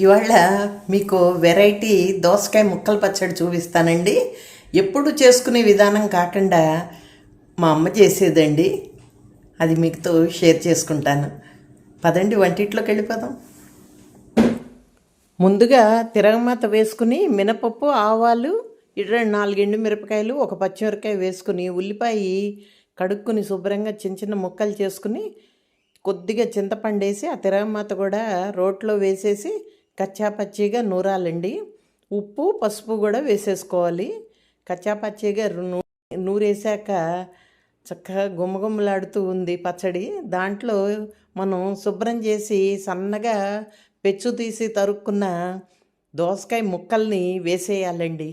ఇవాళ మీకు వెరైటీ దోసకాయ ముక్కల పచ్చడి చూపిస్తానండి. ఎప్పుడు చేసుకునే విధానం కాకుండా మా అమ్మ చేసేదండి. అది మీతో షేర్ చేసుకుంటాను. పదండి వంటిట్లోకి వెళ్ళిపోదాం. ముందుగా తిరగమాత వేసుకుని మినపప్పు, ఆవాలు, 4 ఎండుమిరపకాయలు, ఒక పచ్చిమిరపకాయ వేసుకుని ఉల్లిపాయ కడుక్కుని శుభ్రంగా చిన్న చిన్న ముక్కలు చేసుకుని కొద్దిగా చింతపండేసి ఆ తిరగమాత కూడా రోట్లో వేసేసి కచ్చాపచ్చిగా నూరాలండి. ఉప్పు పసుపు కూడా వేసేసుకోవాలి. కచ్చాపచ్చిగా నూరేసాక చక్కగా గుమ్మగుమ్మలాడుతూ ఉంది పచ్చడి. దాంట్లో మనం శుభ్రం చేసి సన్నగా పెచ్చు తీసి తరుక్కున్న దోసకాయ ముక్కల్ని వేసేయాలండి.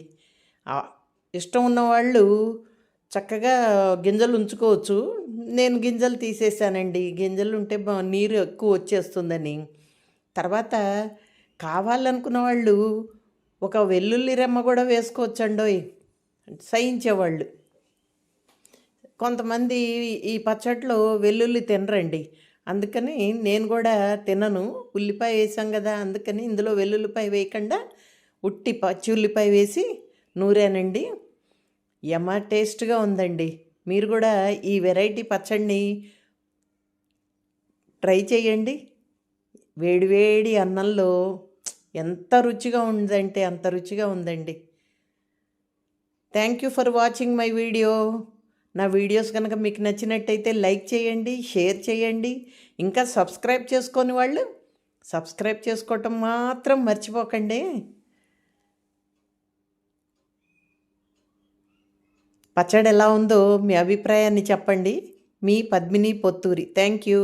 ఇష్టం ఉన్నవాళ్ళు చక్కగా గింజలు ఉంచుకోవచ్చు. నేను గింజలు తీసేసానండి. గింజలు ఉంటే నీరు ఎక్కువ వచ్చేస్తుందని. తర్వాత కావాలనుకున్న వాళ్ళు ఒక వెల్లుల్లి రెమ్మ కూడా వేసుకోవచ్చండోయ్, సహించేవాళ్ళు. కొంతమంది ఈ పచ్చట్లో వెల్లుల్లి తినరండి, అందుకని నేను కూడా తినను. ఉల్లిపాయ వేసాం కదా, అందుకని ఇందులో వెల్లుల్లిపాయ వేయకుండా ఉట్టి పచ్చి ఉల్లిపాయ వేసి నూరానండి. యమ టేస్ట్గా ఉందండి. మీరు కూడా ఈ వెరైటీ పచ్చడిని ట్రై చేయండి. వేడివేడి అన్నంలో ఎంత రుచిగా ఉందంటే అంత రుచిగా ఉందండి. Thank you for watching my video. నా వీడియోస్ కనుక మీకు నచ్చినట్టయితే లైక్ చేయండి, షేర్ చేయండి. ఇంకా సబ్స్క్రైబ్ చేసుకొని వాళ్ళు సబ్స్క్రైబ్ చేసుకోవటం మాత్రం మర్చిపోకండి. పచ్చడి ఎలా ఉందో మీ అభిప్రాయాన్ని చెప్పండి. మీ పద్మిని పొత్తూరి. Thank you.